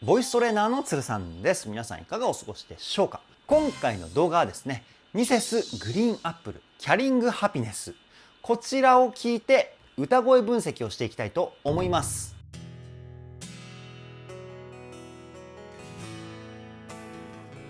ボイストレーナーの鶴さんです。皆さんいかがお過ごしでしょうか。今回の動画はですね、ミセスグリーンアップルキャリングハピネス、こちらを聞いて歌声分析をしていきたいと思います。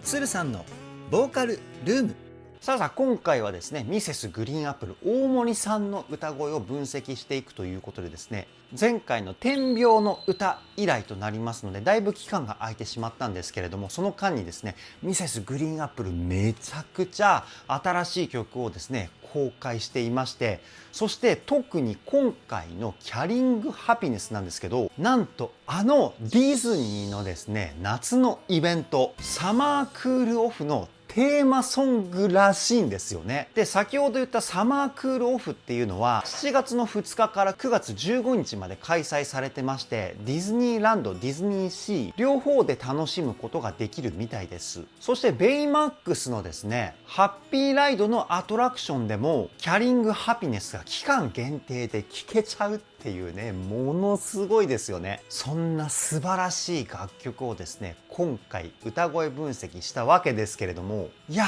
鶴さんのボーカルルーム。さあ今回はですね、ミセスグリーンアップル大森さんの歌声を分析していくということでですね、前回の点描の歌以来となりますので、だいぶ期間が空いてしまったんですけれども、その間にですね、ミセスグリーンアップルめちゃくちゃ新しい曲をですね公開していまして、そして特に今回のキャリングハピネスなんですけど、なんとディズニーのですね夏のイベントサマークールオフのテーマソングらしいんですよね。で、先ほど言ったサマークールオフっていうのは7月の2日から9月15日まで開催されてまして、ディズニーランド、ディズニーシー両方で楽しむことができるみたいです。そしてベイマックスのですねハッピーライドのアトラクションでもキャリングハピネスが期間限定で聴けちゃうっていうね、ものすごいですよね。そんな素晴らしい楽曲をですね今回歌声分析したわけですけれども、いや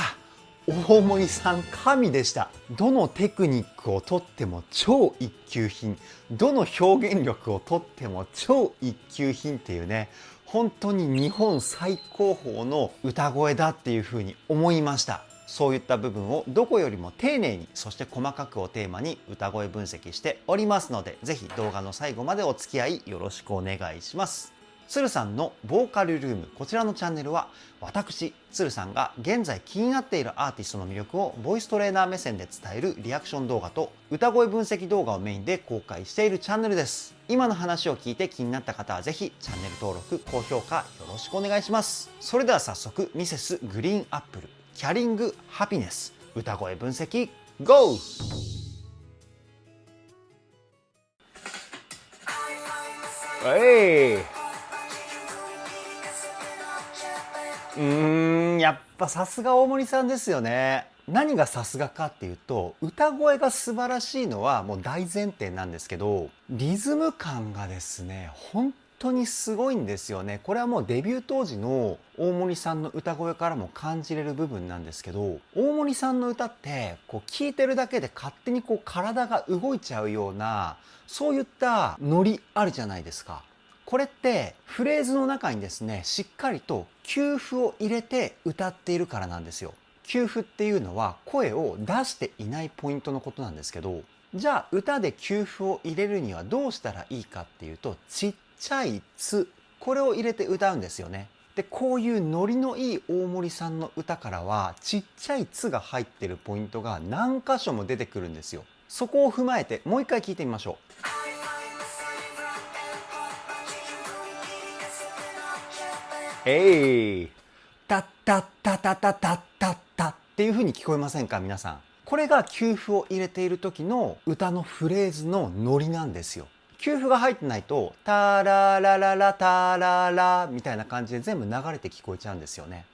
大森さん神でした。どのテクニックをとっても超一級品、どの表現力をとっても超一級品っていうね、本当に日本最高峰の歌声だっていうふうに思いました。そういった部分をどこよりも丁寧に、そして細かくをテーマに歌声分析しておりますので、ぜひ動画の最後までお付き合いよろしくお願いします。鶴さんのボーカルルーム、こちらのチャンネルは私鶴さんが現在気になっているアーティストの魅力をボイストレーナー目線で伝えるリアクション動画と歌声分析動画をメインで公開しているチャンネルです。今の話を聞いて気になった方はぜひチャンネル登録、高評価よろしくお願いします。それでは早速ミセスグリーンアップルキャリングハピネス歌声分析 GO!やっぱさすが大森さんですよね。何がさすがかっていうと、歌声が素晴らしいのはもう大前提なんですけど、リズム感がですね本当にすごいんですよね。これはもうデビュー当時の大森さんの歌声からも感じれる部分なんですけど、大森さんの歌ってこう聴いてるだけで勝手にこう体が動いちゃうような、そういったノリあるじゃないですか。これってフレーズの中にですねしっかりと休符を入れて歌っているからなんですよ。休符っていうのは声を出していないポイントのことなんですけど、じゃあ歌で休符を入れるにはどうしたらいいかっていうと、ちっちゃい「つ」これを入れて歌うんですよね。でこういうノリのいい大森さんの歌からはちっちゃい「つ」が入ってるポイントが何箇所も出てくるんですよ。そこを踏まえてもう一回聞いてみましょう。タッタッタタタタッタッタっていう風に聞こえませんか皆さん。これが休符を入れている時の歌のフレーズのノリなんですよ。休符が入ってないとタララララタララみたいな感じで全部流れて聞こえちゃうんですよね。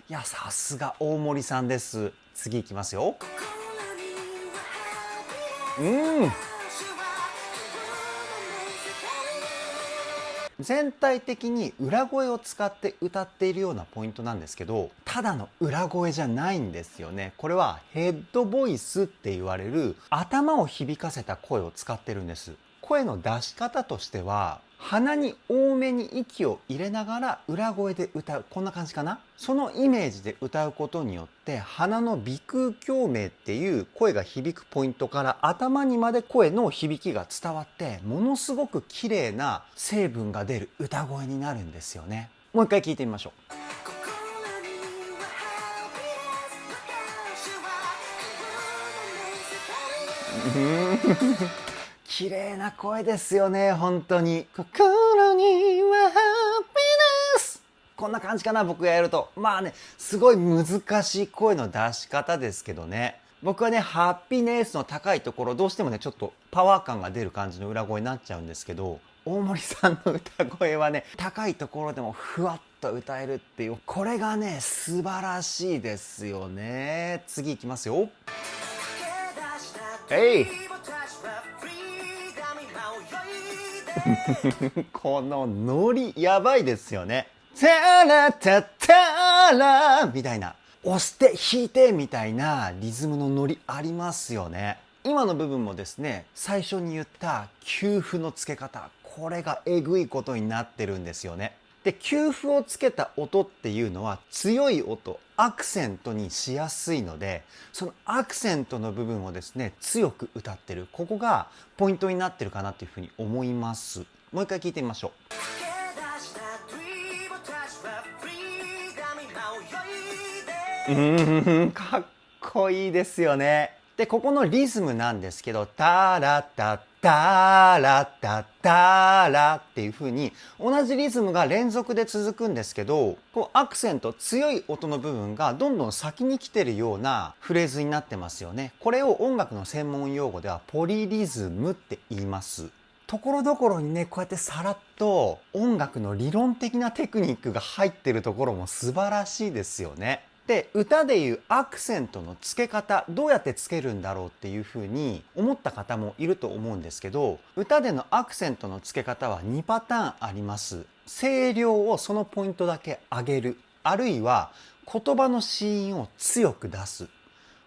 いやさすが大森さんです。次いきますよ。全体的に裏声を使って歌っているようなポイントなんですけど、ただの裏声じゃないんですよね。これはヘッドボイスって言われる頭を響かせた声を使ってるんです。声の出し方としては鼻に多めに息を入れながら裏声で歌う、こんな感じかな。そのイメージで歌うことによって鼻の鼻腔共鳴っていう声が響くポイントから頭にまで声の響きが伝わって、ものすごく綺麗な成分が出る歌声になるんですよね。もう一回聞いてみましょう。綺麗な声ですよね。本当に心にはハッピネス、こんな感じかな。僕がやるとまあね、すごい難しい声の出し方ですけどね、僕はねハッピネスの高いところどうしてもねちょっとパワー感が出る感じの裏声になっちゃうんですけど、大森さんの歌声はね高いところでもふわっと歌えるっていう、これがね素晴らしいですよね。次いきますよ。このノリやばいですよね。タラタタラみたいな、押して弾いてみたいなリズムのノリありますよね。今の部分もですね、最初に言った休符の付け方、これがえぐいことになってるんですよね。で、休符をつけた音っていうのは強い音、アクセントにしやすいので、そのアクセントの部分をですね、強く歌ってる。ここがポイントになってるかなっていうふうに思います。もう一回聞いてみましょう。かっこいいですよね。で、ここのリズムなんですけど、タラタタラタタラっていう風に同じリズムが連続で続くんですけど、こうアクセント、強い音の部分がどんどん先に来てるようなフレーズになってますよね。これを音楽の専門用語ではポリリズムって言います。ところどころにね、こうやってさらっと音楽の理論的なテクニックが入ってるところも素晴らしいですよね。で、歌でいうアクセントの付け方、どうやって付けるんだろうっていうふうに思った方もいると思うんですけど、歌でのアクセントの付け方は2パターンあります。声量をそのポイントだけ上げる。あるいは言葉の子音を強く出す。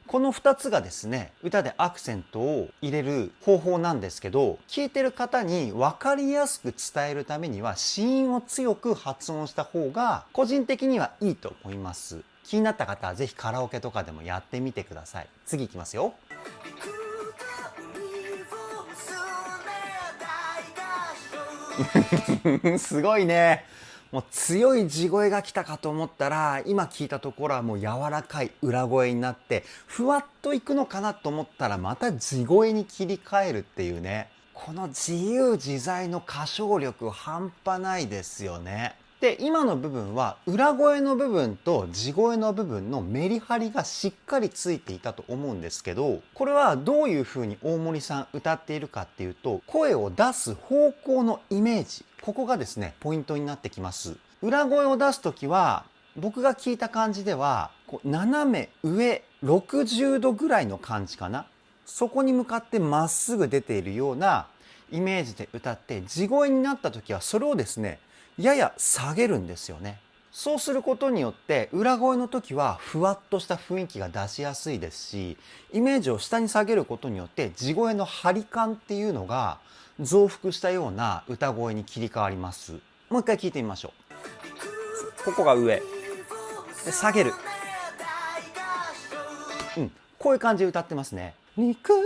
この2つがですね、歌でアクセントを入れる方法なんですけど、聞いてる方に分かりやすく伝えるためには子音を強く発音した方が個人的にはいいと思います。気になった方はぜひカラオケとかでもやってみてください。次いきますよ。すごいね。もう強い地声が来たかと思ったら、今聞いたところはもう柔らかい裏声になって、ふわっといくのかなと思ったらまた地声に切り替えるっていうね。この自由自在の歌唱力半端ないですよね。で、今の部分は裏声の部分と地声の部分のメリハリがしっかりついていたと思うんですけど、これはどういう風に大森さん歌っているかっていうと、声を出す方向のイメージ、ここがですね、ポイントになってきます。裏声を出すときは、僕が聞いた感じでは、こう斜め上60度ぐらいの感じかな。そこに向かってまっすぐ出ているようなイメージで歌って、地声になった時はそれをですね、やや下げるんですよね。そうすることによって裏声の時はふわっとした雰囲気が出しやすいですし、イメージを下に下げることによって地声の張り感っていうのが増幅したような歌声に切り替わります。もう一回聞いてみましょう。ここが上で下げる、こういう感じで歌ってますね。憎み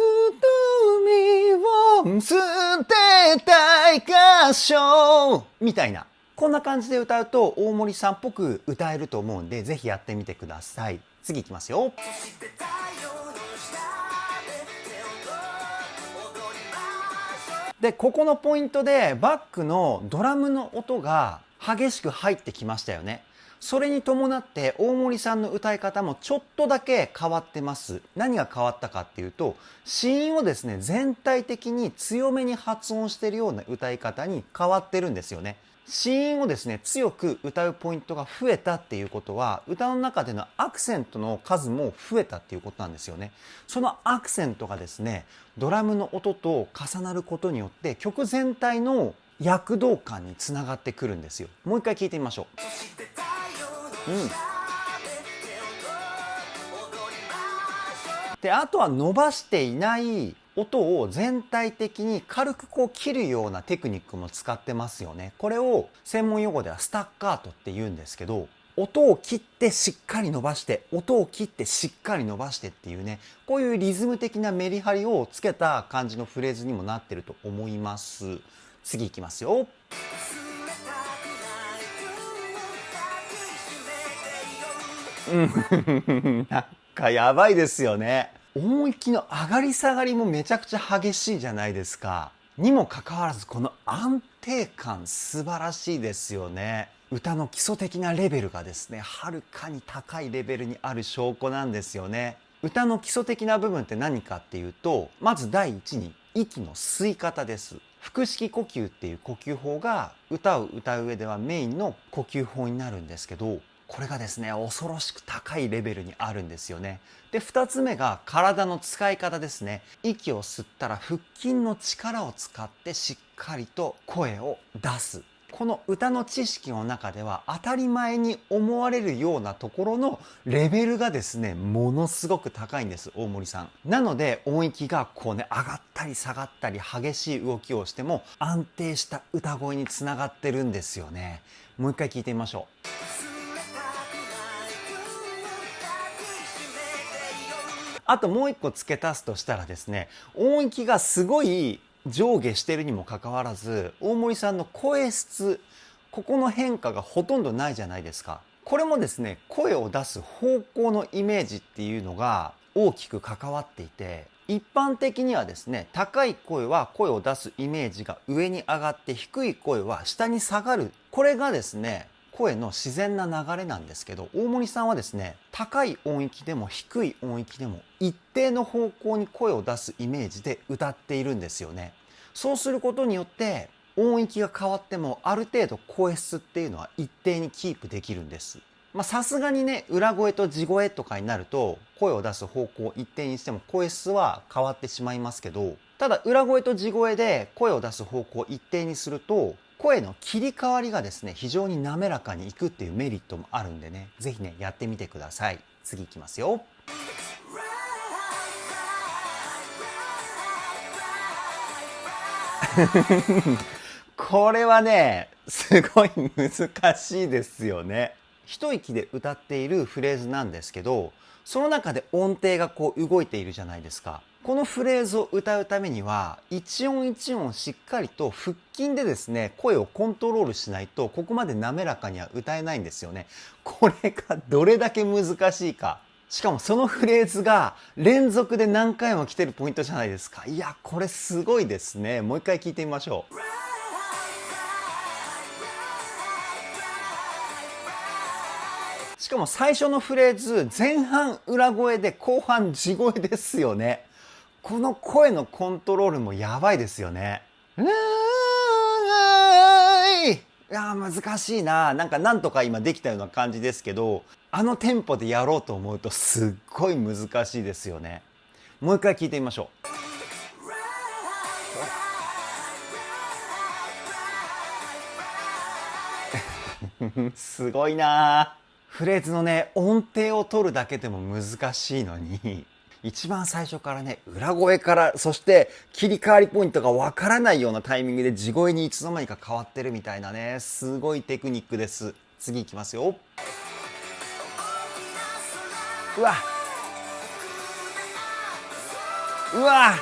を捨てたい箇所みたいな、こんな感じで歌うと大森さんっぽく歌えると思うんで、ぜひやってみてください。次いきますよ。で、ここのポイントでバックのドラムの音が激しく入ってきましたよね。それに伴って大森さんの歌い方もちょっとだけ変わってます。何が変わったかっていうと、子音をですね、全体的に強めに発音しているような歌い方に変わってるんですよね。子音をですね、強く歌うポイントが増えたっていうことは、歌の中でのアクセントの数も増えたっていうことなんですよね。そのアクセントがですね、ドラムの音と重なることによって曲全体の躍動感につながってくるんですよ。もう一回聞いてみましょう。で、あとは伸ばしていない音を全体的に軽くこう切るようなテクニックも使ってますよね。これを専門用語ではスタッカートって言うんですけど、音を切ってしっかり伸ばして、音を切ってしっかり伸ばしてっていうね、こういうリズム的なメリハリをつけた感じのフレーズにもなってると思います。次いきますよ。なんかやばいですよね。音域の上がり下がりもめちゃくちゃ激しいじゃないですか。にもかかわらずこの安定感素晴らしいですよね。歌の基礎的なレベルがですね、はるかに高いレベルにある証拠なんですよね。歌の基礎的な部分って何かっていうと、まず第一に息の吸い方です。腹式呼吸っていう呼吸法が歌を歌う上ではメインの呼吸法になるんですけど、これがですね、恐ろしく高いレベルにあるんですよね。で、2つ目が体の使い方ですね。息を吸ったら腹筋の力を使ってしっかりと声を出すっこの歌の知識の中では当たり前に思われるようなところのレベルがですね、ものすごく高いんです、大森さん。なので音域がこうね、上がったり下がったり激しい動きをしても安定した歌声につながってるんですよね。もう一回聞いてみましょう。あともう一個付け足すとしたらですね、音域がすごい上下してるにもかかわらず、大森さんの声質、ここの変化がほとんどないじゃないですか。これもですね、声を出す方向のイメージっていうのが大きく関わっていて、一般的にはですね、高い声は声を出すイメージが上に上がって、低い声は下に下がる。これがですね、声の自然な流れなんですけど、大森さんはですね、高い音域でも低い音域でも一定の方向に声を出すイメージで歌っているんですよね。そうすることによって音域が変わってもある程度声質っていうのは一定にキープできるんです。さすがにね、裏声と地声とかになると声を出す方向を一定にしても声質は変わってしまいますけど、ただ裏声と地声で声を出す方向を一定にすると声の切り替わりがですね、非常に滑らかにいくっていうメリットもあるんでね、ぜひね、やってみてください。次いきますよ。これはね、すごい難しいですよね。一息で歌っているフレーズなんですけど、その中で音程がこう動いているじゃないですか。このフレーズを歌うためには一音一音しっかりと腹筋でですね、声をコントロールしないとここまで滑らかには歌えないんですよね。これがどれだけ難しいか。しかもそのフレーズが連続で何回も来てるポイントじゃないですか。いや、これすごいですね。もう一回聞いてみましょう。しかも最初のフレーズ、前半裏声で後半地声ですよね。この声のコントロールもやばいですよね。いや難しいな。なんとか今できたような感じですけど、あのテンポでやろうと思うとすっごい難しいですよね。もう一回聞いてみましょう。すごいな。フレーズのね、音程を取るだけでも難しいのに、一番最初からね、裏声から、そして切り替わりポイントがわからないようなタイミングで地声にいつの間にか変わってるみたいなね、すごいテクニックです。次いきますよ。うわうわ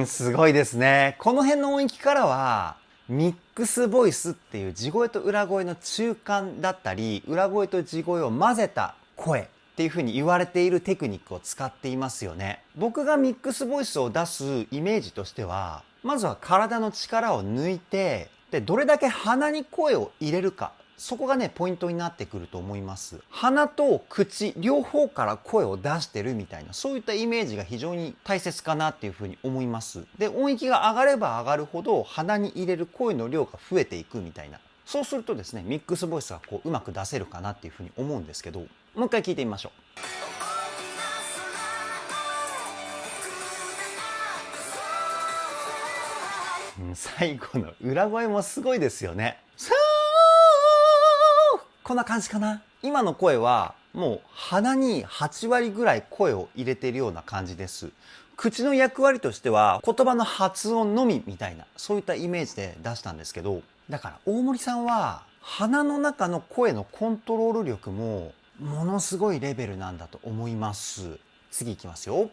すごいですね。この辺の音域からはミックスボイスっていう地声と裏声の中間だったり、裏声と地声を混ぜた声っていう風に言われているテクニックを使っていますよね。僕がミックスボイスを出すイメージとしては、まずは体の力を抜いて、でどれだけ鼻に声を入れるか、そこがねポイントになってくると思います。鼻と口両方から声を出してるみたいな、そういったイメージが非常に大切かなっていうふうに思います。で音域が上がれば上がるほど鼻に入れる声の量が増えていくみたいな、そうするとですねミックスボイスがこううまく出せるかなっていうふうに思うんですけど、もう一回聞いてみましょう。最後の裏声もすごいですよね。こんな感じかな。今の声はもう鼻に8割ぐらい声を入れているような感じです。口の役割としては言葉の発音のみみたいな、そういったイメージで出したんですけど、だから大森さんは鼻の中の声のコントロール力もものすごいレベルなんだと思います。次いきますよ。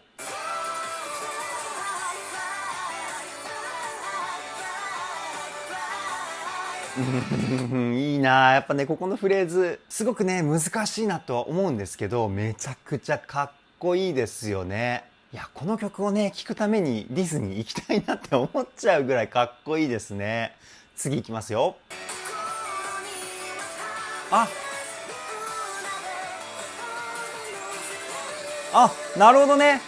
いいな。やっぱねここのフレーズすごくね難しいなとは思うんですけど、めちゃくちゃかっこいいですよね。いやこの曲をね聴くためにディズニー行きたいなって思っちゃうぐらいかっこいいですね。次いきますよ。なるほどね。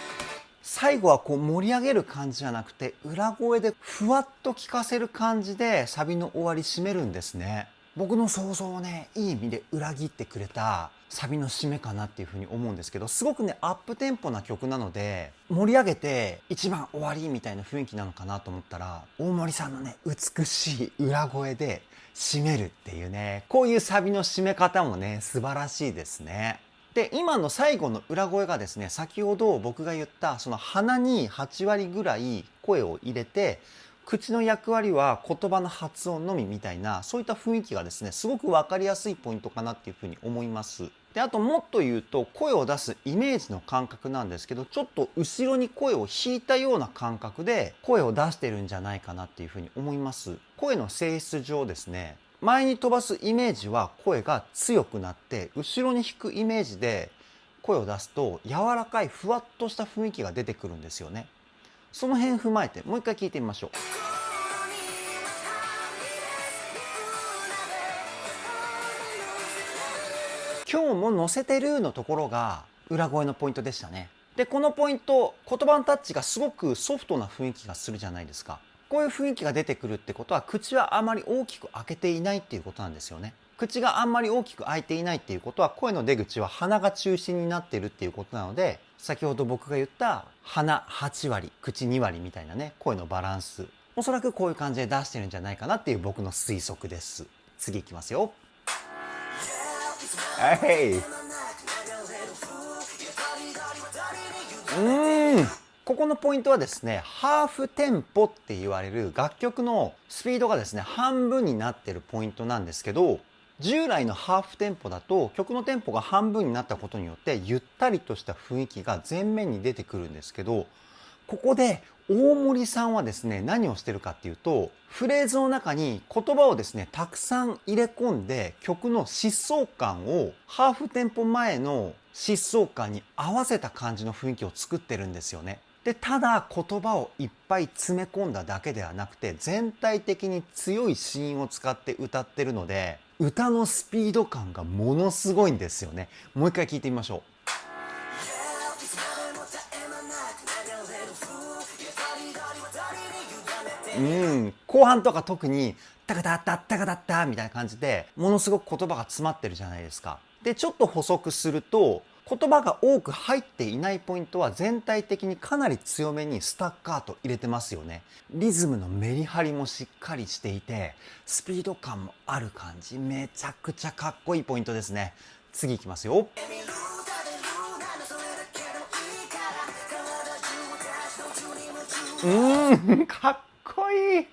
最後はこう盛り上げる感じじゃなくて裏声でふわっと聞かせる感じでサビの終わり締めるんですね。僕の想像をねいい意味で裏切ってくれたサビの締めかなっていうふうに思うんですけど、すごくねアップテンポな曲なので盛り上げて一番終わりみたいな雰囲気なのかなと思ったら、大森さんのね美しい裏声で締めるっていうね、こういうサビの締め方もね素晴らしいですね。で今の最後の裏声がですね、先ほど僕が言ったその鼻に8割ぐらい声を入れて、口の役割は言葉の発音のみみたいな、そういった雰囲気がですねすごく分かりやすいポイントかなっていうふうに思います。であともっと言うと、声を出すイメージの感覚なんですけど、ちょっと後ろに声を引いたような感覚で声を出してるんじゃないかなっていうふうに思います。声の性質上ですね、前に飛ばすイメージは声が強くなって、後ろに引くイメージで声を出すと柔らかいふわっとした雰囲気が出てくるんですよね。その辺踏まえてもう一回聞いてみましょう。今日も乗せてるのところが裏声のポイントでしたね。でこのポイント、言葉のタッチがすごくソフトな雰囲気がするじゃないですか。こういう雰囲気が出てくるってことは、口はあまり大きく開けていないっていうことなんですよね。口があんまり大きく開いていないっていうことは、声の出口は鼻が中心になっているっていうことなので、先ほど僕が言った鼻8割口2割みたいなね、声のバランス、おそらくこういう感じで出してるんじゃないかなっていう僕の推測です。次いきますよ。はい、ここのポイントはですね、ハーフテンポって言われる楽曲のスピードがですね半分になってるポイントなんですけど、従来のハーフテンポだと曲のテンポが半分になったことによってゆったりとした雰囲気が前面に出てくるんですけど、ここで大森さんはですね何をしてるかっていうと、フレーズの中に言葉をですねたくさん入れ込んで、曲の疾走感をハーフテンポ前の疾走感に合わせた感じの雰囲気を作ってるんですよね。でただ言葉をいっぱい詰め込んだだけではなくて、全体的に強い子音を使って歌ってるので、歌のスピード感がものすごいんですよね。もう一回聞いてみましょう。後半とか特にタカタッタッタカタッタみたいな感じでものすごく言葉が詰まってるじゃないですか。でちょっと補足すると、言葉が多く入っていないポイントは全体的にかなり強めにスタッカート入れてますよね。リズムのメリハリもしっかりしていて、スピード感もある感じ、めちゃくちゃかっこいいポイントですね。次いきますよ。かっこいい。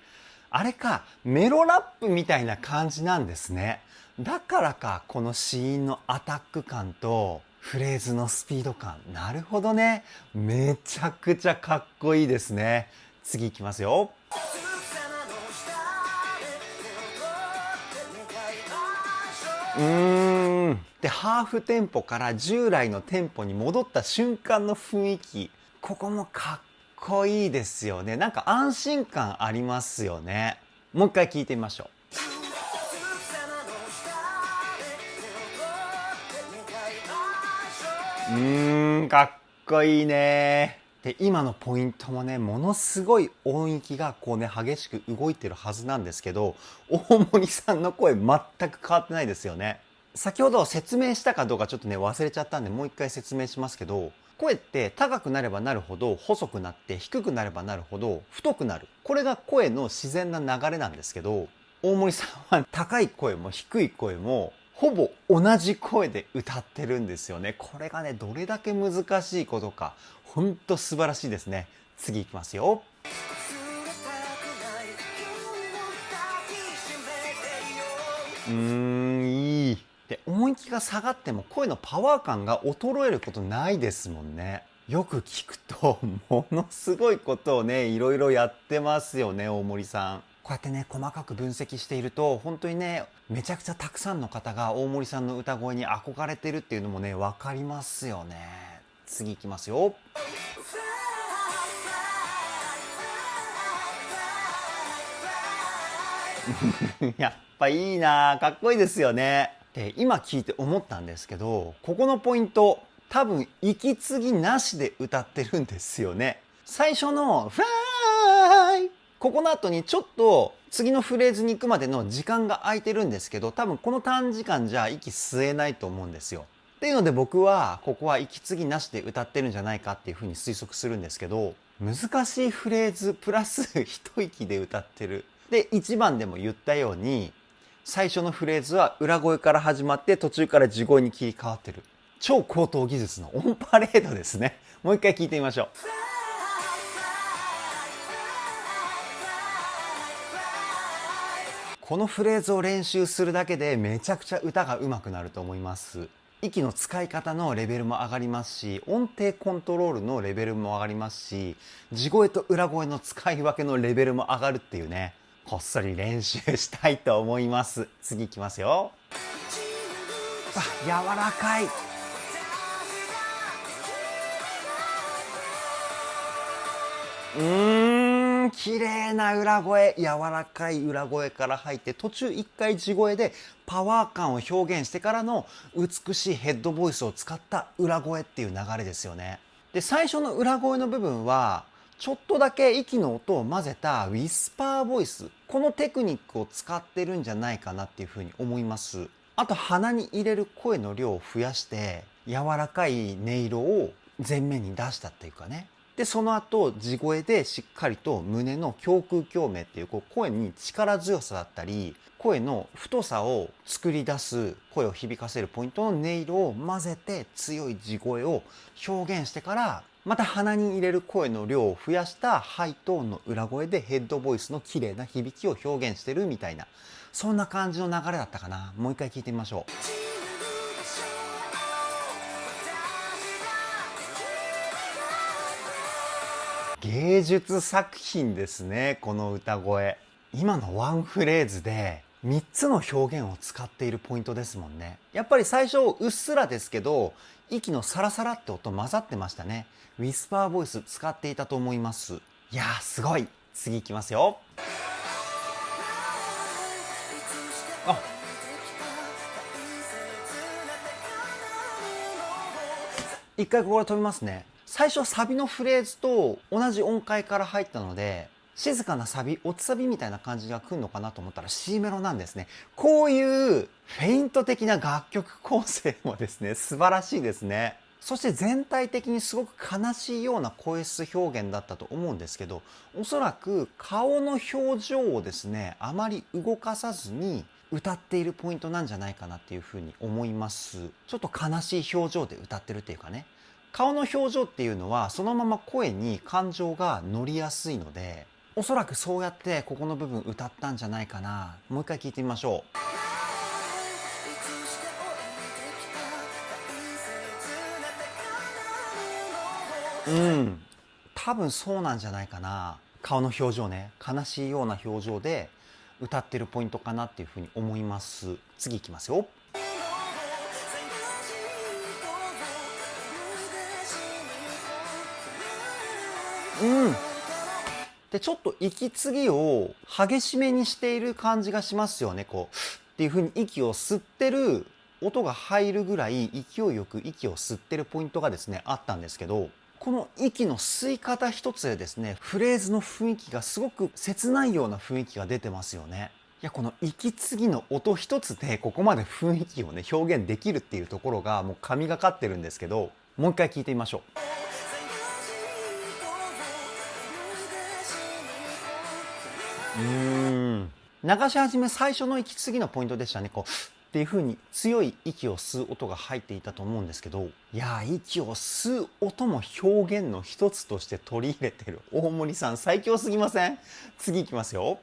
あれか、メロラップみたいな感じなんですね。だからか、この子音のアタック感とフレーズのスピード感。なるほどね。めちゃくちゃかっこいいですね。次いきますよ。でハーフテンポから従来のテンポに戻った瞬間の雰囲気、ここもかっこいいですよね。なんか安心感ありますよね。もう一回聞いてみましょう。かっこいいね。で今のポイントもね、ものすごい音域がこうね激しく動いてるはずなんですけど、大森さんの声全く変わってないですよね。先ほど説明したかどうかちょっとね忘れちゃったんで、もう一回説明しますけど、声って高くなればなるほど細くなって、低くなればなるほど太くなる、これが声の自然な流れなんですけど、大森さんは高い声も低い声もほぼ同じ声で歌ってるんですよね。これがねどれだけ難しいことか、ほんと素晴らしいですね。次いきますよ。いい。で音域が下がっても声のパワー感が衰えることないですもんね。よく聞くとものすごいことをねいろいろやってますよね、大森さん。こうやってね細かく分析していると、本当にねめちゃくちゃたくさんの方が大森さんの歌声に憧れてるっていうのもね分かりますよね。次いきますよ。やっぱいいな、かっこいいですよね。で今聞いて思ったんですけど、ここのポイント多分息継ぎなしで歌ってるんですよね。最初の「フライ」ここの後にちょっと次のフレーズに行くまでの時間が空いてるんですけど、多分この短時間じゃ息吸えないと思うんですよ。っていうので僕はここは息継ぎなしで歌ってるんじゃないかっていうふうに推測するんですけど、難しいフレーズプラス一息で歌ってる。で、1番でも言ったように、最初のフレーズは裏声から始まって途中から地声に切り替わってる。超高等技術のオンパレードですね。もう一回聞いてみましょう。このフレーズを練習するだけでめちゃくちゃ歌が上手くなると思います。息の使い方のレベルも上がりますし、音程コントロールのレベルも上がりますし、地声と裏声の使い分けのレベルも上がるっていうね、こっそり練習したいと思います。次いきますよ。あ、柔らかい。綺麗な裏声、柔らかい裏声から入って途中一回地声でパワー感を表現してからの美しいヘッドボイスを使った裏声っていう流れですよね。で、最初の裏声の部分はちょっとだけ息の音を混ぜたウィスパーボイス、このテクニックを使ってるんじゃないかなっていうふうに思います。あと鼻に入れる声の量を増やして柔らかい音色を前面に出したっていうかね。で、その後、地声でしっかりと胸の胸腔共鳴っていう、声に力強さだったり、声の太さを作り出す、声を響かせるポイントの音色を混ぜて強い地声を表現してから、また鼻に入れる声の量を増やしたハイトーンの裏声でヘッドボイスの綺麗な響きを表現してるみたいな、そんな感じの流れだったかな。もう一回聞いてみましょう。芸術作品ですね、この歌声。今のワンフレーズで3つの表現を使っているポイントですもんね。やっぱり最初うっすらですけど、息のサラサラって音混ざってましたね。ウィスパーボイス使っていたと思います。いやー、すごい。次いきますよ。あ、一回ここで止めますね。最初サビのフレーズと同じ音階から入ったので、静かなサビ、落ちサビみたいな感じが来るのかなと思ったら C メロなんですね。こういうフェイント的な楽曲構成もですね、素晴らしいですね。そして全体的にすごく悲しいような声質表現だったと思うんですけど、おそらく顔の表情をですね、あまり動かさずに歌っているポイントなんじゃないかなっていうふうに思います。ちょっと悲しい表情で歌ってるっていうかね。顔の表情っていうのはそのまま声に感情が乗りやすいので、おそらくそうやってここの部分歌ったんじゃないかな。もう一回聞いてみましょう。多分そうなんじゃないかな。顔の表情ね、悲しいような表情で歌ってるポイントかなっていうふうに思います。次いきますよ。で、ちょっと息継ぎを激しめにしている感じがしますよね。こう、っていう風に息を吸ってる、音が入るぐらい勢いよく息を吸ってるポイントがですね、あったんですけど、この息の吸い方一つでですね、フレーズの雰囲気がすごく切ないような雰囲気が出てますよね。いや、この息継ぎの音一つでここまで雰囲気をね、表現できるっていうところがもう神がかってるんですけど、もう一回聞いてみましょう。流し始め最初の息継ぎのポイントでしたね。こうっていう風に強い息を吸う音が入っていたと思うんですけど、いやー、息を吸う音も表現の一つとして取り入れてる大森さん、最強すぎません？次いきますよ。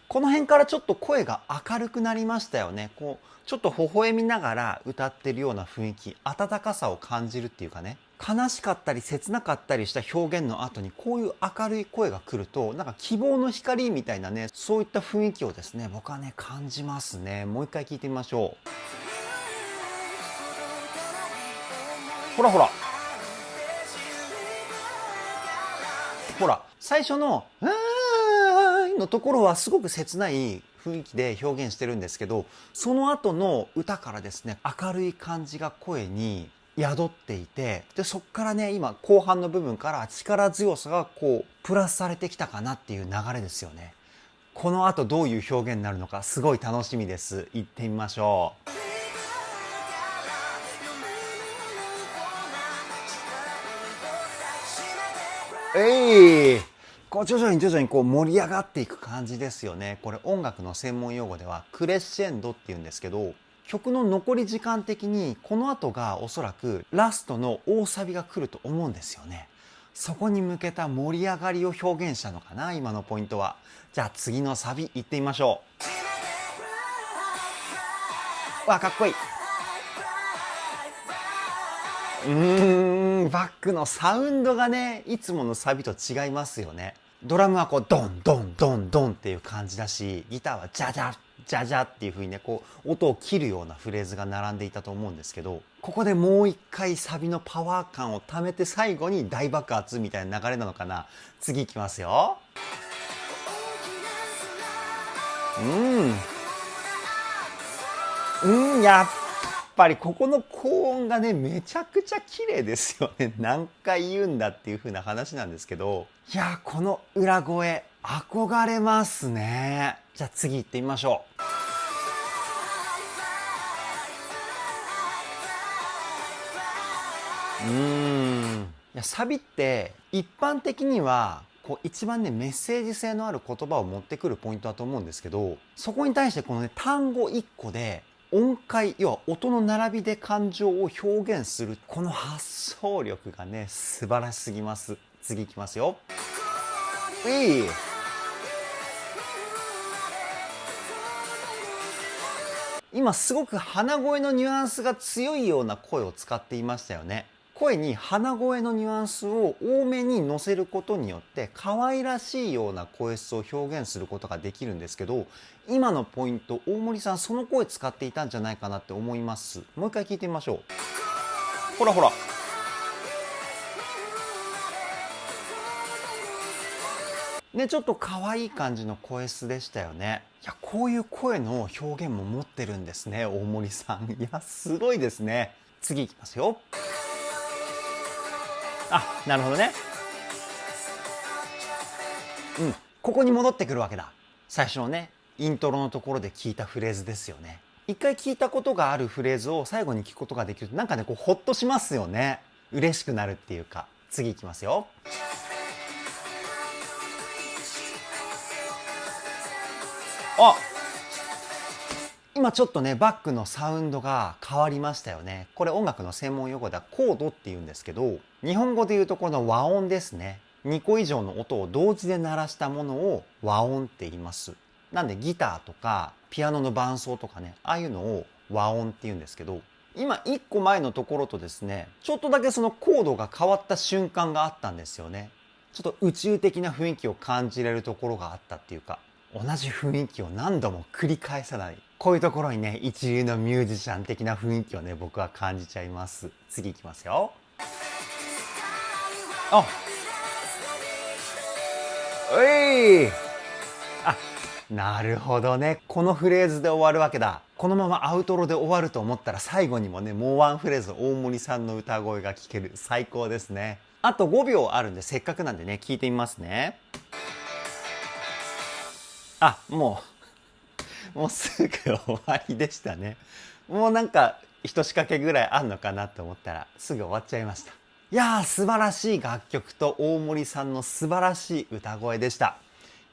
この辺からちょっと声が明るくなりましたよね。こうちょっと微笑みながら歌ってるような雰囲気、温かさを感じるっていうかね。悲しかったり切なかったりした表現の後にこういう明るい声が来ると、なんか希望の光みたいなね、そういった雰囲気をですね、僕はね感じますね。もう一回聞いてみましょう。ほらほらほら、最初の「あーンのところはすごく切ない雰囲気で表現してるんですけど、その後の歌からですね、明るい感じが声に宿っていて、でそっからね、今後半の部分から力強さがこうプラスされてきたかなっていう流れですよね。この後どういう表現になるのかすごい楽しみです。行ってみましょう。こう徐々にこう盛り上がっていく感じですよね。これ音楽の専門用語ではクレッシェンドっていうんですけど、曲の残り時間的にこの後がおそらくラストの大サビが来ると思うんですよね。そこに向けた盛り上がりを表現したのかな、今のポイントは。じゃあ次のサビ行ってみましょう。わ、かっこいい。バックのサウンドがね、いつものサビと違いますよね。ドラムはこうドンドンドンドンっていう感じだし、ギターはジャジャジャジャっていう風にね、こう音を切るようなフレーズが並んでいたと思うんですけど、ここでもう一回サビのパワー感を溜めて最後に大爆発みたいな流れなのかな。次いきますよ。やっぱりここの高音がね、めちゃくちゃ綺麗ですよね。何回言うんだっていう風な話なんですけど、いやー、この裏声憧れますね。じゃあ次行ってみましょう。いや、サビって一般的にはこう一番ね、メッセージ性のある言葉を持ってくるポイントだと思うんですけど、そこに対してこのね、単語1個で音階、要は音の並びで感情を表現する、この発想力がね、素晴らしすぎます。次いきますよ。今すごく鼻声のニュアンスが強いような声を使っていましたよね。声に鼻声のニュアンスを多めに乗せることによって可愛らしいような声質を表現することができるんですけど、今のポイント、大森さんその声使っていたんじゃないかなって思います。もう一回聞いてみましょう。ほらほら。ね、ちょっと可愛い感じの声質でしたよね。いや、こういう声の表現も持ってるんですね、大森さん。いや、すごいですね。次いきますよ。あ、なるほどね。ここに戻ってくるわけだ。最初のね、イントロのところで聞いたフレーズですよね。一回聞いたことがあるフレーズを最後に聞くことができると、なんかね、こうホッとしますよね。嬉しくなるっていうか。次いきますよ。今ちょっとね、バックのサウンドが変わりましたよね。これ音楽の専門用語ではコードって言うんですけど、日本語で言うところの和音ですね。2個以上の音を同時で鳴らしたものを和音って言います。なんでギターとかピアノの伴奏とかね、ああいうのを和音って言うんですけど、今1個前のところとですね、ちょっとだけそのコードが変わった瞬間があったんですよね。ちょっと宇宙的な雰囲気を感じれるところがあったっていうか、同じ雰囲気を何度も繰り返さない、こういうところにね、一流のミュージシャン的な雰囲気をね、僕は感じちゃいます。次いきますよ。なるほどね。このフレーズで終わるわけだ。このままアウトロで終わると思ったら、最後にもね、もうワンフレーズ大森さんの歌声が聞ける。最高ですね。あと5秒あるんで、せっかくなんでね、聞いてみますね。もうすぐ終わりでしたね。もうなんか一仕掛けぐらいあんのかなと思ったらすぐ終わっちゃいました。いやー、素晴らしい楽曲と大森さんの素晴らしい歌声でした。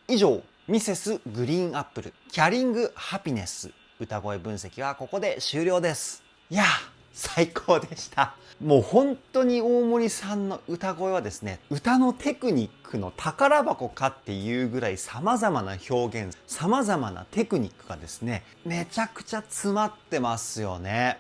以上、ミセスグリーンアップルキャリングハピネス歌声分析はここで終了です。いやー、最高でした。もう本当に大森さんの歌声はですね、歌のテクニックの宝箱かっていうぐらい様々な表現、様々なテクニックがですね、めちゃくちゃ詰まってますよね。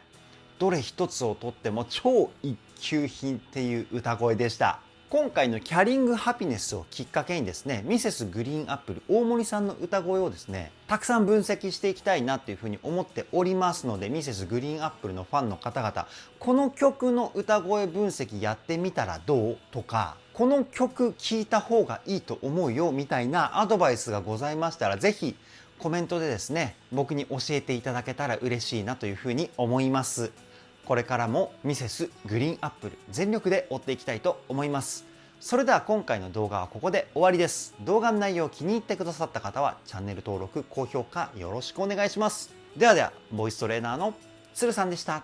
どれ一つをとっても超一級品っていう歌声でした。今回のキャリングハピネスをきっかけにですね、ミセスグリーンアップル大森さんの歌声をですね、たくさん分析していきたいなっていうふうに思っておりますので、ミセスグリーンアップルのファンの方々、この曲の歌声分析やってみたらどうとか、この曲聴いた方がいいと思うよみたいなアドバイスがございましたら、ぜひコメントでですね、僕に教えていただけたら嬉しいなというふうに思います。これからもミセスグリーンアップル全力で追っていきたいと思います。それでは今回の動画はここで終わりです。動画の内容を気に入ってくださった方はチャンネル登録、高評価よろしくお願いします。ではでは、ボイストレーナーのつるさんでした。